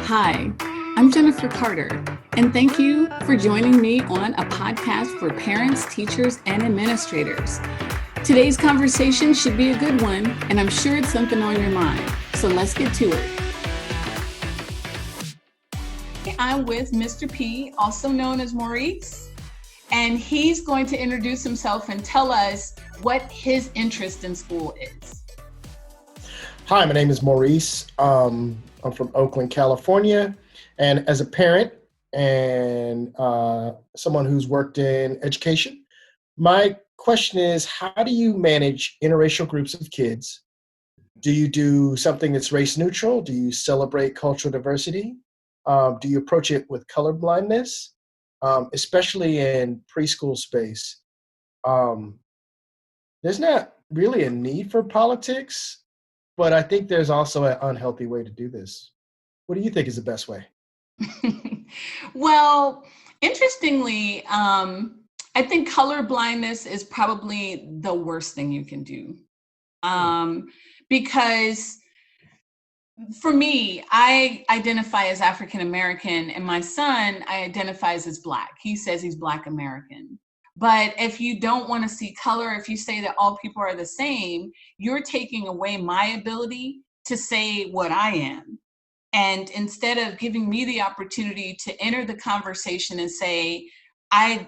Hi, I'm Jennifer Carter, and thank you for joining me on a podcast for parents, teachers, and administrators. Today's conversation should be a good one, and I'm sure it's something on your mind. So let's get to it. I'm with Mr. P, also known as Maurice, and he's going to introduce himself and tell us what his interest in school is. Hi, my name is Maurice. I'm from Oakland, California, and as a parent and someone who's worked in education, my question is, how do you manage interracial groups of kids? Do you do something that's race neutral? Do you celebrate cultural diversity? Do you approach it with colorblindness, especially in preschool space? There's not really a need for politics, but I think there's also an unhealthy way to do this. What do you think is the best way? Well, interestingly, I think colorblindness is probably the worst thing you can do. Because for me, I identify as African American, and my son identifies as Black. He says he's Black American. But if you don't want to see color, if you say that all people are the same, you're taking away my ability to say what I am. And instead of giving me the opportunity to enter the conversation and say, I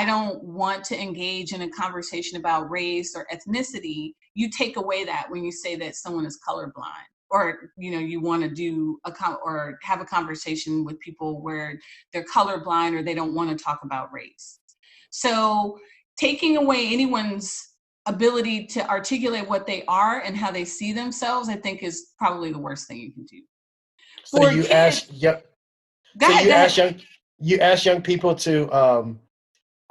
don't want to engage in a conversation about race or ethnicity, you take away that when you say that someone is colorblind, or you want to do or have a conversation with people where they're colorblind or they don't want to talk about race. So taking away anyone's ability to articulate what they are and how they see themselves, I think, is probably the worst thing you can do. So you ask young people to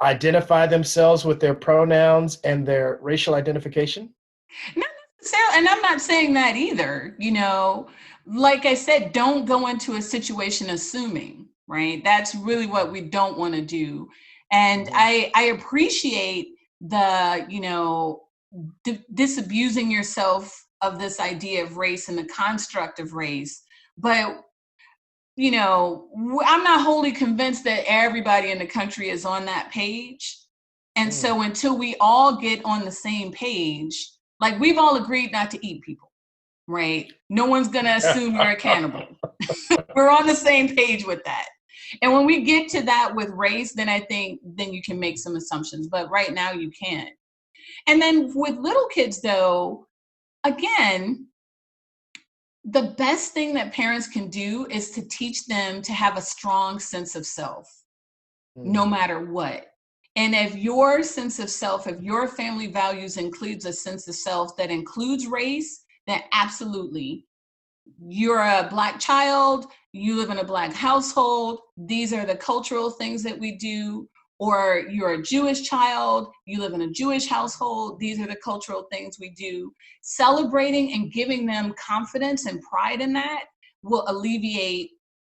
identify themselves with their pronouns and their racial identification? Not necessarily, and I'm not saying that either. Like I said, don't go into a situation assuming, right? That's really what we don't want to do. And I appreciate the, disabusing yourself of this idea of race and the construct of race. But, I'm not wholly convinced that everybody in the country is on that page. And so until we all get on the same page, like we've all agreed not to eat people, right? No one's going to assume you're a cannibal. We're on the same page with that. And when we get to that with race, then I think then you can make some assumptions. But right now you can't. And then with little kids, though, again, the best thing that parents can do is to teach them to have a strong sense of self, no matter what. And if your sense of self, if your family values includes a sense of self that includes race, then absolutely. You're a Black child, you live in a Black household, these are the cultural things that we do. Or you're a Jewish child, you live in a Jewish household, these are the cultural things we do. Celebrating and giving them confidence and pride in that will alleviate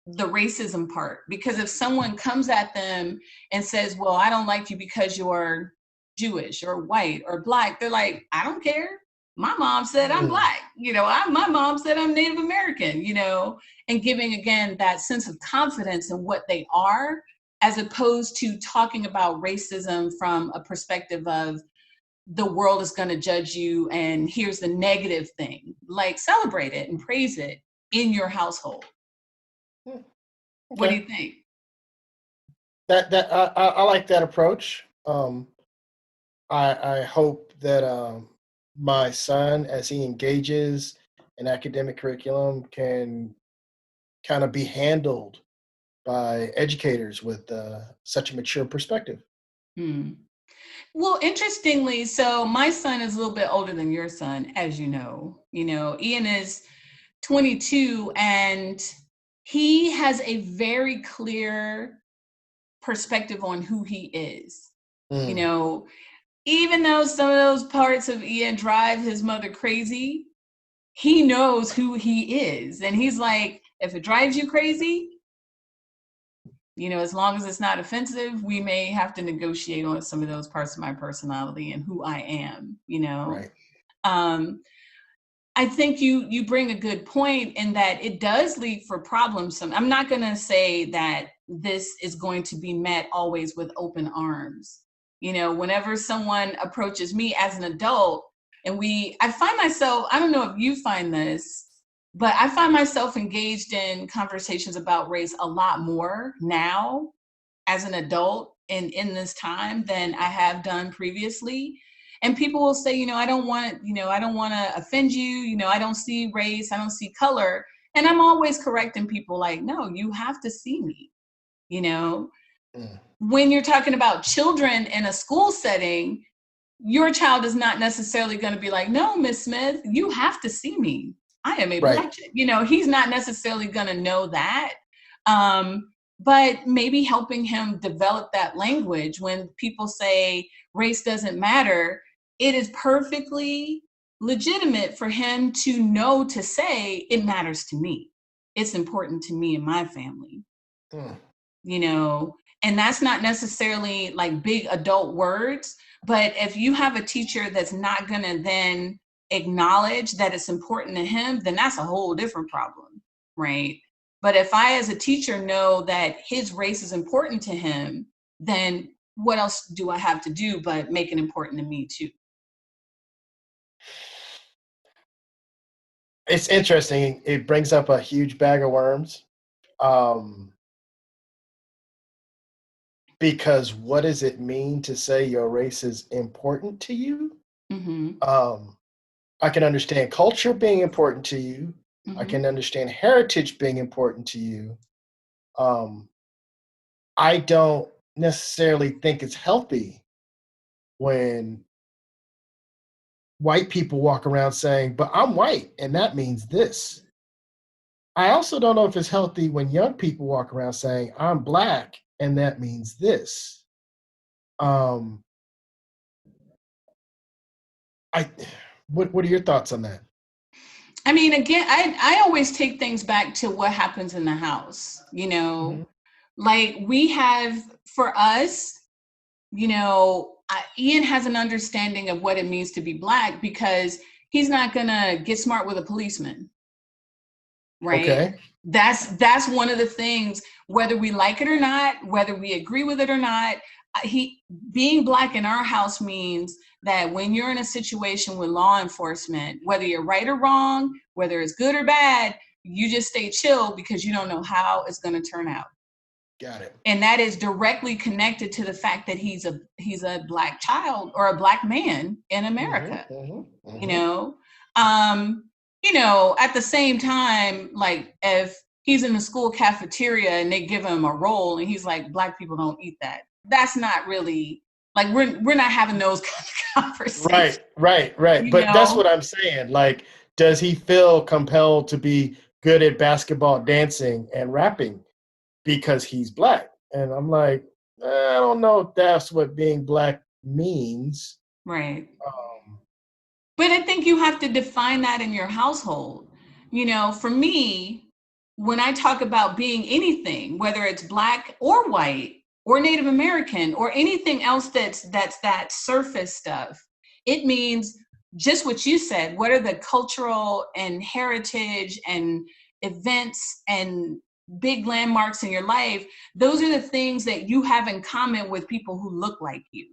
the racism part. Because if someone comes at them and says, well, I don't like you because you're Jewish or white or Black, they're like, I don't care. My mom said I'm Black, my mom said I'm Native American, and giving, again, that sense of confidence in what they are, as opposed to talking about racism from a perspective of the world is going to judge you and here's the negative thing. Like, celebrate it and praise it in your household. Okay. What do you think? I like that approach. I hope that my son, as he engages in academic curriculum, can kind of be handled by educators with such a mature perspective. Well, interestingly, so my son is a little bit older than your son, as you know. Ian is 22, and he has a very clear perspective on who he is. Even though some of those parts of Ian drive his mother crazy, he knows who he is. And he's like, if it drives you crazy, as long as it's not offensive, we may have to negotiate on some of those parts of my personality and who I am, Right. I think you bring a good point in that it does lead for problems. I'm not going to say that this is going to be met always with open arms. Whenever someone approaches me as an adult, I find myself, I don't know if you find this, but I find myself engaged in conversations about race a lot more now as an adult in this time than I have done previously. And people will say, I don't want to offend you. I don't see race, I don't see color. And I'm always correcting people like, no, you have to see me. When you're talking about children in a school setting, your child is not necessarily going to be like, no, Miss Smith, you have to see me. I am a black child. He's not necessarily going to know that. But maybe helping him develop that language when people say race doesn't matter, it is perfectly legitimate for him to know to say it matters to me. It's important to me and my family. And that's not necessarily like big adult words, but if you have a teacher that's not going to then acknowledge that it's important to him, then that's a whole different problem, right? But if I, as a teacher, know that his race is important to him, then what else do I have to do but make it important to me too? It's interesting. It brings up a huge bag of worms. Because what does it mean to say your race is important to you? I can understand culture being important to you. I can understand heritage being important to you. I don't necessarily think it's healthy when white people walk around saying, but I'm white and that means this. I also don't know if it's healthy when young people walk around saying, I'm black and that means this. What are your thoughts on that? I mean, again, I always take things back to what happens in the house, like we have, for us, Ian has an understanding of what it means to be black because he's not gonna get smart with a policeman, right? Okay. That's one of the things, whether we like it or not, whether we agree with it or not, being black in our house means that when you're in a situation with law enforcement, whether you're right or wrong, whether it's good or bad, you just stay chill because you don't know how it's going to turn out. Got it. And that is directly connected to the fact that he's a black child or a black man in America. At the same time, like if he's in the school cafeteria and they give him a roll and he's like, black people don't eat that. That's not really like we're not having those kind of conversations. Right. But that's what I'm saying. Like, does he feel compelled to be good at basketball, dancing, and rapping because he's black? And I'm like, I don't know if that's what being black means. Right. But I think you have to define that in your household. For me, when I talk about being anything, whether it's black or white or Native American or anything else that's that surface stuff, it means just what you said. What are the cultural and heritage and events and big landmarks in your life? Those are the things that you have in common with people who look like you,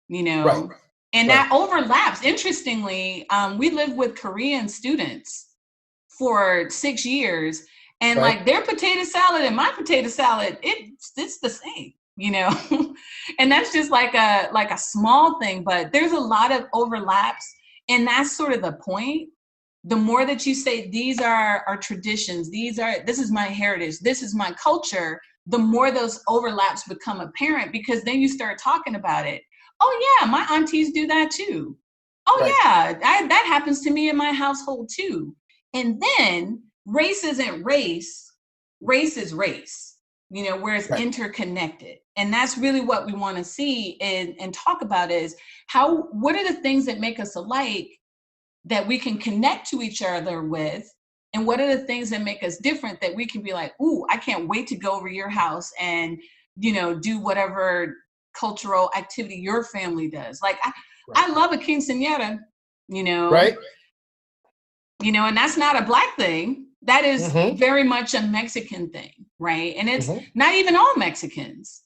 Right. And that overlaps. Interestingly, we lived with Korean students for 6 years, and like their potato salad and my potato salad, it's the same, and that's just like a small thing, but there's a lot of overlaps, and that's sort of the point. The more that you say these are our traditions, this is my heritage, this is my culture, the more those overlaps become apparent, because then you start talking about it. Oh yeah, my aunties do that too. Oh yeah, that happens to me in my household too. And then race isn't race, race is race, where it's interconnected. And that's really what we want to see and talk about is what are the things that make us alike that we can connect to each other with? And what are the things that make us different that we can be like, ooh, I can't wait to go over your house and, do whatever cultural activity your family does. Like, I love a quinceañera, Right. And that's not a Black thing. That is Mm-hmm. very much a Mexican thing, right? And it's Mm-hmm. not even all Mexicans,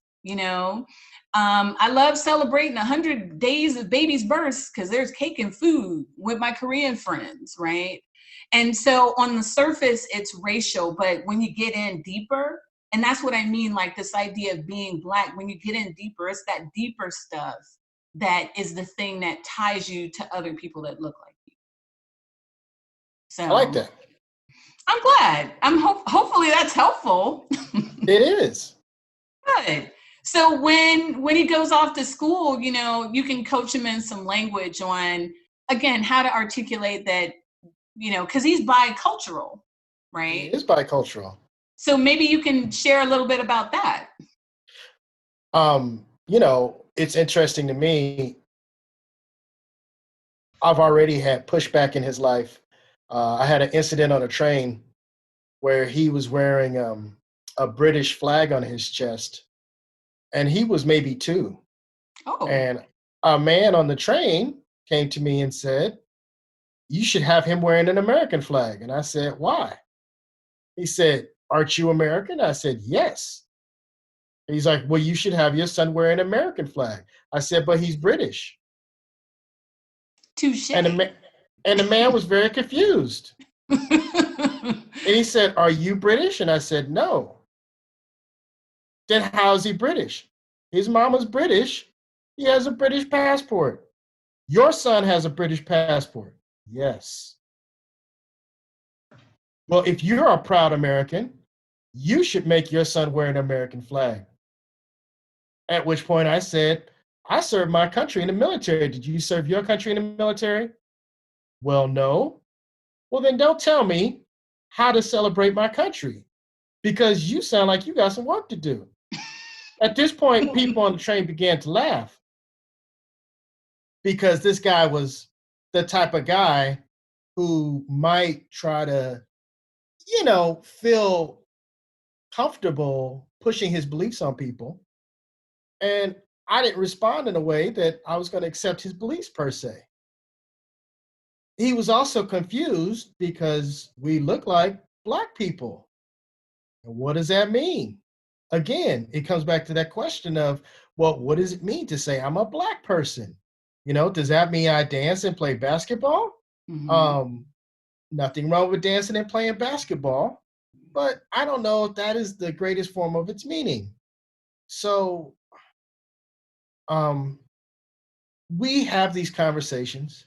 I love celebrating 100 days of baby's births because there's cake and food with my Korean friends, right? And so on the surface, it's racial, but when you get in deeper, and that's what I mean, like this idea of being Black, when you get in deeper, it's that deeper stuff that is the thing that ties you to other people that look like you. I like So that. I'm glad. Hopefully that's helpful. It is. Good. So when he goes off to school, you can coach him in some language on, again, how to articulate that, because he's bicultural, He right? is bicultural. So maybe you can share a little bit about that. It's interesting to me. I've already had pushback in his life. I had an incident on a train where he was wearing a British flag on his chest, and he was maybe 2. Oh. And a man on the train came to me and said, "You should have him wearing an American flag." And I said, "Why?" He said, "Aren't you American?" I said, "Yes." He's like, "Well, you should have your son wear an American flag." I said, "But he's British." Touche. And the man was very confused. And he said, "Are you British?" And I said, "No." "Then how is he British?" "His mama's British. He has a British passport." "Your son has a British passport." "Yes." "Well, if you're a proud American, you should make your son wear an American flag." At which point I said, "I served my country in the military. Did you serve your country in the military?" "Well, no." "Well, then don't tell me how to celebrate my country, because you sound like you got some work to do." At this point, people on the train began to laugh because this guy was the type of guy who might try to, feel comfortable pushing his beliefs on people. And I didn't respond in a way that I was going to accept his beliefs per se. He was also confused because we look like Black people. And what does that mean? Again, it comes back to that question of, well, what does it mean to say I'm a Black person? Does that mean I dance and play basketball? Mm-hmm. Nothing wrong with dancing and playing basketball, but I don't know if that is the greatest form of its meaning. So we have these conversations.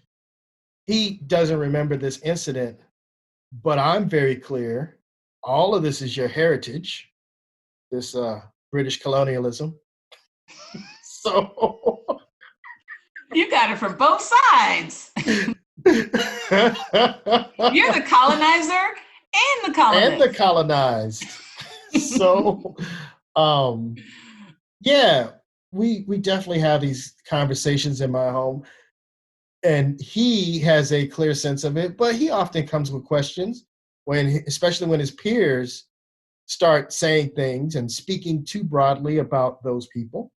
He doesn't remember this incident, but I'm very clear. All of this is your heritage, this British colonialism. So You got it from both sides. You're the colonizer and the colonized. And the colonized. So yeah, we definitely have these conversations in my home. And he has a clear sense of it, but he often comes with questions especially when his peers start saying things and speaking too broadly about those people.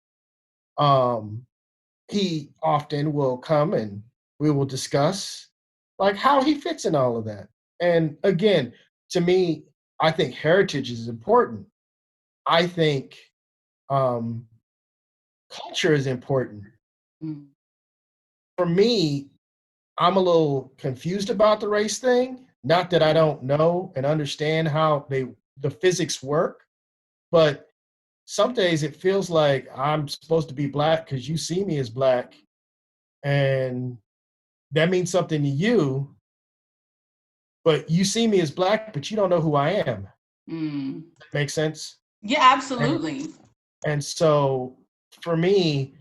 He often will come and we will discuss like how he fits in all of that. And again, to me, I think heritage is important. I think culture is important. Mm. For me, I'm a little confused about the race thing. Not that I don't know and understand how the physics work, but some days it feels like I'm supposed to be Black because you see me as Black, and that means something to you. But you see me as Black, but you don't know who I am. Mm. Makes sense? Yeah, absolutely. And so for me,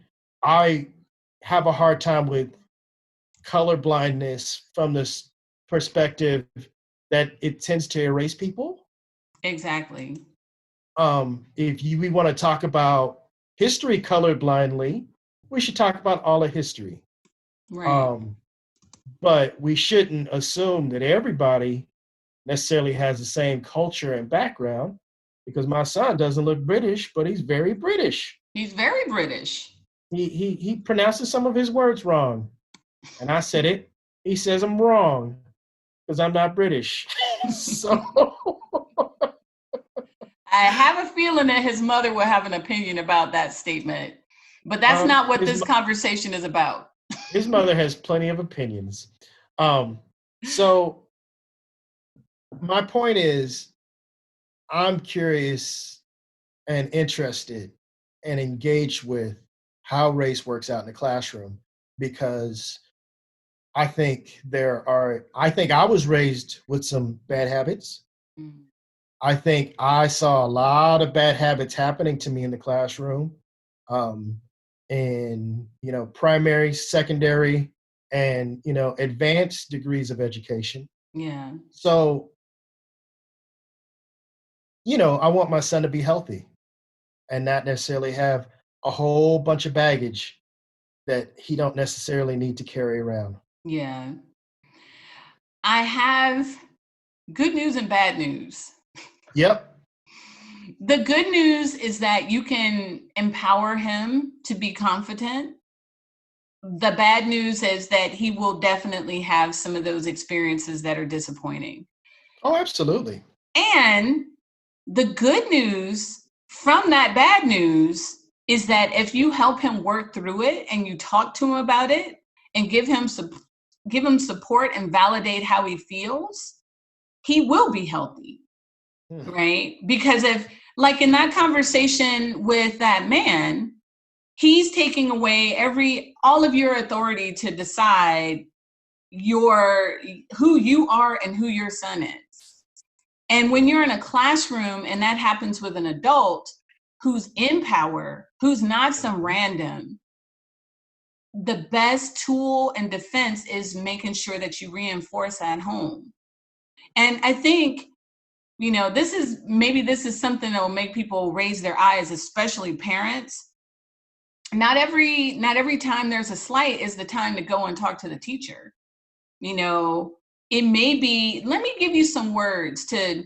I have a hard time with colorblindness from this perspective that it tends to erase people. Exactly. If we want to talk about history colorblindly, we should talk about all of history. Right. But we shouldn't assume that everybody necessarily has the same culture and background, because my son doesn't look British, but he's very British. He's very British. He pronounces some of his words wrong. And I said it. He says I'm wrong. because I'm not British. So I have a feeling that his mother will have an opinion about that statement, but that's not what this conversation is about. His mother has plenty of opinions. So my point is, I'm curious and interested and engaged with how race works out in the classroom, because I think I was raised with some bad habits. Mm. I think I saw a lot of bad habits happening to me in the classroom, um, in, primary, secondary, and, advanced degrees of education. Yeah. So, I want my son to be healthy and not necessarily have a whole bunch of baggage that he don't necessarily need to carry around. Yeah. I have good news and bad news. Yep. The good news is that you can empower him to be confident. The bad news is that he will definitely have some of those experiences that are disappointing. Oh, absolutely. And the good news from that bad news is that if you help him work through it and you talk to him about it and give him support and validate how he feels, he will be healthy. Right? Because if, like in that conversation with that man, he's taking away all of your authority to decide who you are and who your son is. And when you're in a classroom and that happens with an adult who's in power, who's not some random, the best tool and defense is making sure that you reinforce at home. And I think, this is something that will make people raise their eyes, especially parents. Not every time there's a slight is the time to go and talk to the teacher. It may be, let me give you some words to,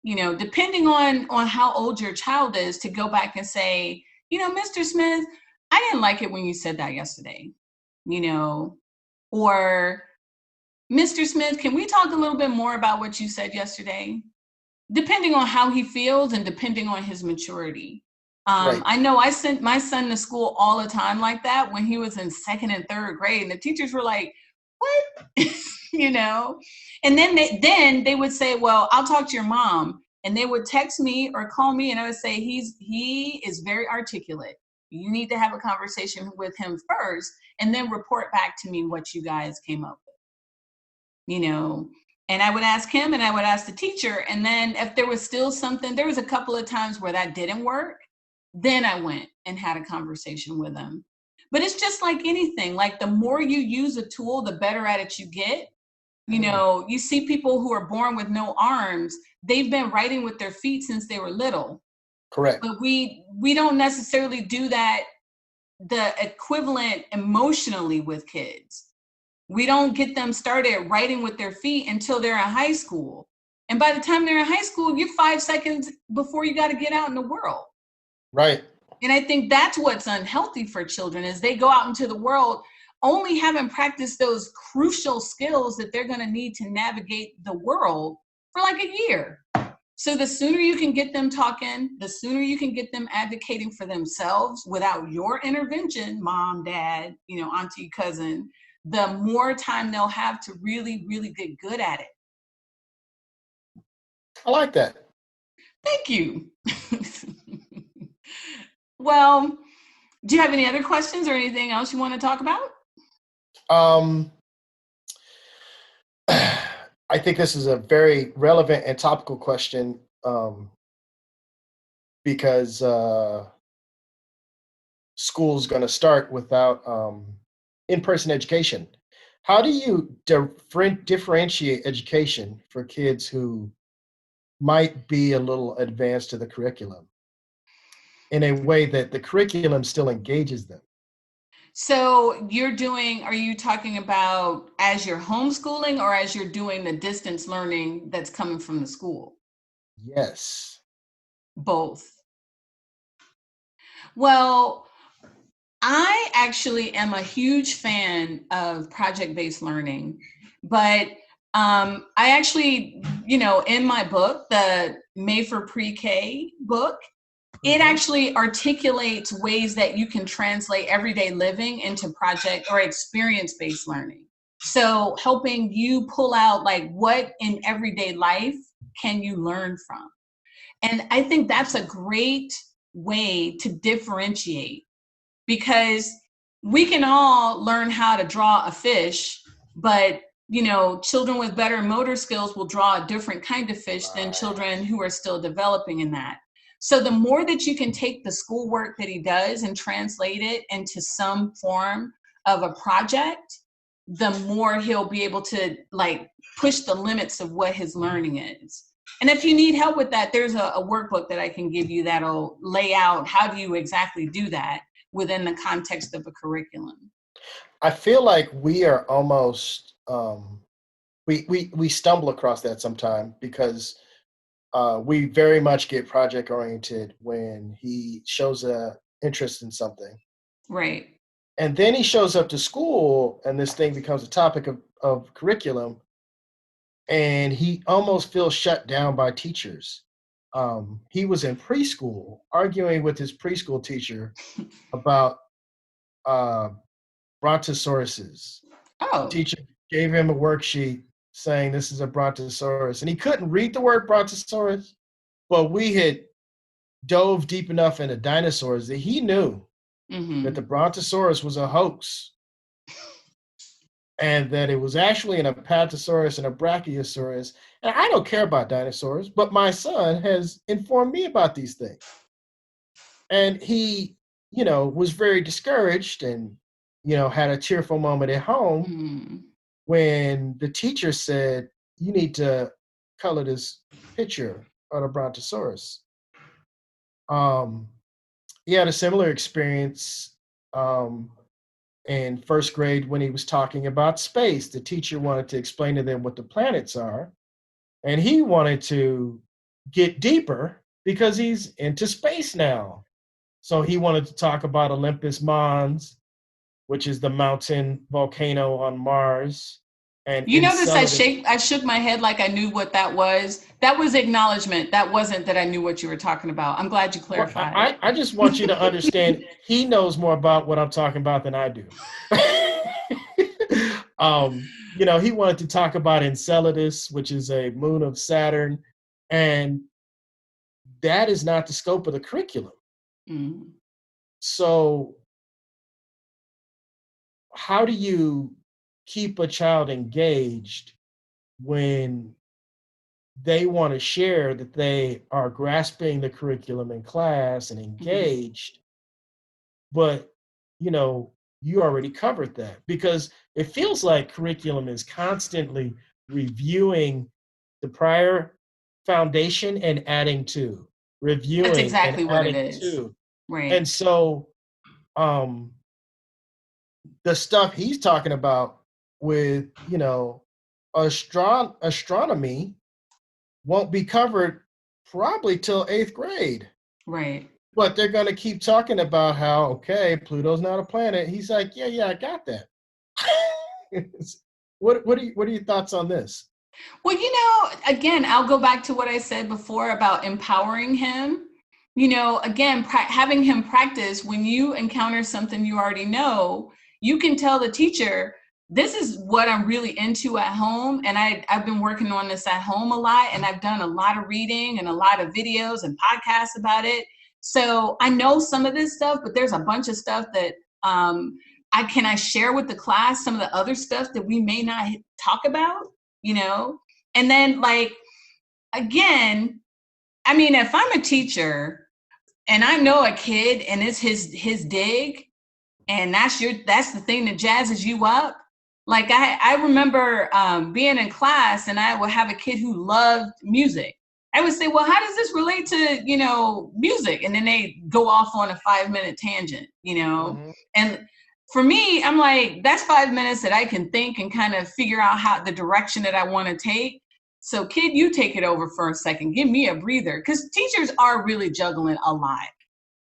depending on how old your child is, to go back and say, Mr. Smith, I didn't like it when you said that yesterday, or Mr. Smith, can we talk a little bit more about what you said yesterday? Depending on how he feels and depending on his maturity. Right. I know I sent my son to school all the time like that when he was in second and third grade, and the teachers were like, what? And then they would say, well, I'll talk to your mom. And they would text me or call me, and I would say, he is very articulate. You need to have a conversation with him first and then report back to me what you guys came up with. And I would ask him and I would ask the teacher. And then if there was still something, there was a couple of times where that didn't work. Then I went and had a conversation with him. But it's just like anything. Like the more you use a tool, the better at it you get. You see people who are born with no arms, they've been writing with their feet since they were little. Correct. But we don't necessarily do that, the equivalent emotionally with kids. We don't get them started writing with their feet until they're in high school. And by the time they're in high school, you're 5 seconds before you got to get out in the world. Right. And I think that's what's unhealthy for children, is they go out into the world only having practiced those crucial skills that they're going to need to navigate the world for like a year. So the sooner you can get them talking, the sooner you can get them advocating for themselves without your intervention, mom, dad, auntie, cousin, the more time they'll have to really, really get good at it. I like that. Thank you. Well, do you have any other questions or anything else you want to talk about? I think this is a very relevant and topical question, because school's going to start without in-person education. How do you differentiate education for kids who might be a little advanced to the curriculum in a way that the curriculum still engages them? So are you talking about as you're homeschooling or as you're doing the distance learning that's coming from the school? Yes. Both. Well, I actually am a huge fan of project-based learning, but I actually, in my book, the Made for Pre-K book, it actually articulates ways that you can translate everyday living into project or experience-based learning. So helping you pull out like what in everyday life can you learn from? And I think that's a great way to differentiate, because we can all learn how to draw a fish, but children with better motor skills will draw a different kind of fish than children who are still developing in that. So the more that you can take the schoolwork that he does and translate it into some form of a project, the more he'll be able to like push the limits of what his learning is. And if you need help with that, there's a workbook that I can give you that'll lay out how do you exactly do that within the context of a curriculum. I feel like we are almost we stumble across that sometime because we very much get project oriented when he shows a interest in something. Right. And then he shows up to school and this thing becomes a topic of curriculum, and he almost feels shut down by teachers. He was in preschool arguing with his preschool teacher about uh, brontosauruses. The Oh. teacher gave him a worksheet saying this is a brontosaurus, and he couldn't read the word brontosaurus, but we had dove deep enough into dinosaurs that he knew that the brontosaurus was a hoax and that it was actually an apatosaurus and a brachiosaurus. And I don't care about dinosaurs, but my son has informed me about these things. And he, was very discouraged and, had a tearful moment at home when the teacher said, you need to color this picture of the brontosaurus. He had a similar experience in first grade when he was talking about space. The teacher wanted to explain to them what the planets are, and he wanted to get deeper because he's into space now. So he wanted to talk about Olympus Mons, which is the mountain volcano on Mars. And you notice I shook my head like I knew what that was. That was acknowledgement. That wasn't that I knew what you were talking about. I'm glad you clarified. Well, I just want you to understand he knows more about what I'm talking about than I do. He wanted to talk about Enceladus, which is a moon of Saturn, and that is not the scope of the curriculum. So how do you keep a child engaged when they want to share that they are grasping the curriculum in class and engaged, but you already covered that? Because it feels like curriculum is constantly reviewing the prior foundation and adding to, reviewing. That's exactly and what adding it is. to. Right. And so the stuff he's talking about with astronomy won't be covered probably till 8th grade. Right. But they're going to keep talking about how, okay, Pluto's not a planet. He's like, yeah, I got that. What are your thoughts on this? Well, again, I'll go back to what I said before about empowering him. Again, having him practice when you encounter something you already know, you can tell the teacher, this is what I'm really into at home. And I've been working on this at home a lot, and I've done a lot of reading and a lot of videos and podcasts about it. So I know some of this stuff, but there's a bunch of stuff that I share with the class, some of the other stuff that we may not talk about, and then again, I mean, if I'm a teacher and I know a kid and it's his dig, and that's the thing that jazzes you up. Like I remember being in class and I would have a kid who loved music. I would say, well, how does this relate to, music? And then they go off on a 5-minute tangent, and for me, I'm like, that's 5 minutes that I can think and kind of figure out how the direction that I want to take. So kid, you take it over for a second. Give me a breather, because teachers are really juggling a lot.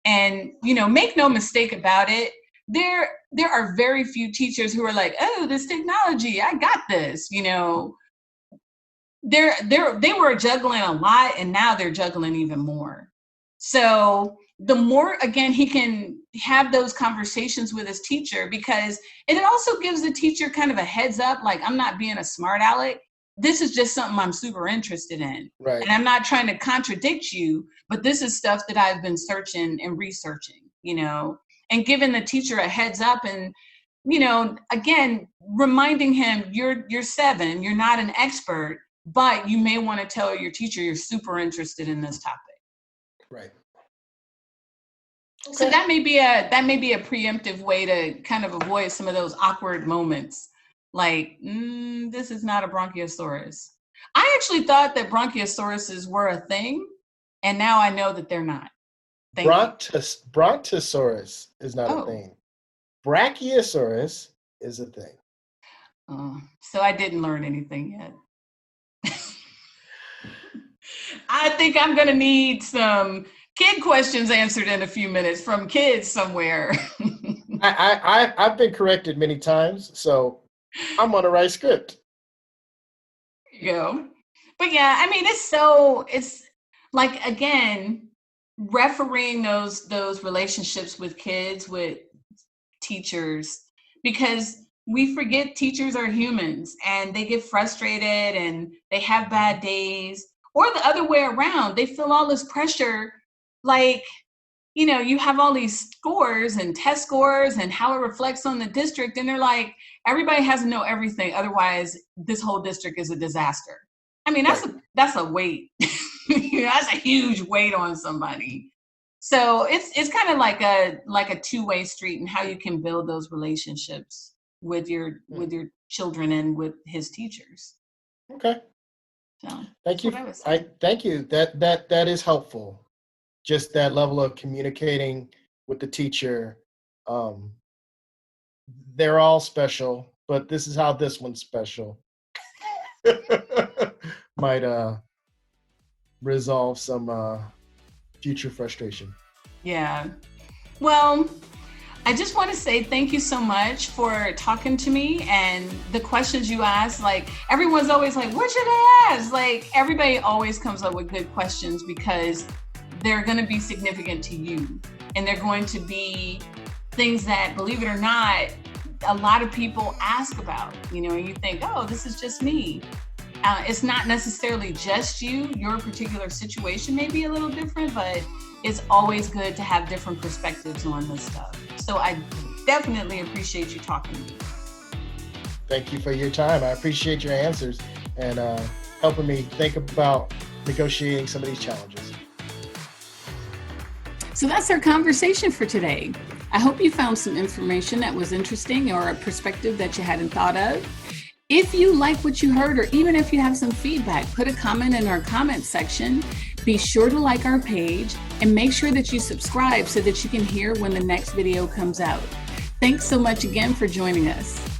And, make no mistake about it. There are very few teachers who are like, oh, this technology, I got this, they were juggling a lot, and now they're juggling even more. So the more, again, he can have those conversations with his teacher, because it also gives the teacher kind of a heads up, like, I'm not being a smart aleck. This is just something I'm super interested in. Right. And I'm not trying to contradict you, but this is stuff that I've been searching and researching, and giving the teacher a heads up, and, again, reminding him, you're 7, you're not an expert, but you may want to tell your teacher you're super interested in this topic. Right. Okay. So that may be a preemptive way to kind of avoid some of those awkward moments. Like, this is not a bronchiosaurus. I actually thought that bronchiosauruses were a thing, and now I know that they're not. Brontosaurus is not a thing. Brachiosaurus is a thing. So I didn't learn anything yet. I think I'm going to need some kid questions answered in a few minutes from kids somewhere. I've been corrected many times, so I'm on the right script. There you go. But yeah, I mean, it's like, again, refereeing those relationships with kids, with teachers, because we forget teachers are humans and they get frustrated and they have bad days, or the other way around. They feel all this pressure, like, you have all these scores and test scores and how it reflects on the district. And they're like, everybody has to know everything. Otherwise, this whole district is a disaster. I mean, that's a weight. That's a huge weight on somebody. So it's kind of like a two-way street, and how you can build those relationships with your children and with his teachers. Okay. So thank you. Thank you. That is helpful. Just that level of communicating with the teacher. They're all special, but this is how this one's special. Might resolve some future frustration. Yeah. Well, I just want to say thank you so much for talking to me, and the questions you asked. Like, everyone's always like, what should I ask? Like, everybody always comes up with good questions, because they're going to be significant to you, and they're going to be things that, believe it or not, a lot of people ask about, and you think, oh, this is just me. It's not necessarily just you. Your particular situation may be a little different, but it's always good to have different perspectives on this stuff. So I definitely appreciate you talking to me. Thank you for your time. I appreciate your answers and helping me think about negotiating some of these challenges. So that's our conversation for today. I hope you found some information that was interesting, or a perspective that you hadn't thought of. If you like what you heard, or even if you have some feedback, put a comment in our comment section. Be sure to like our page, and make sure that you subscribe so that you can hear when the next video comes out. Thanks so much again for joining us.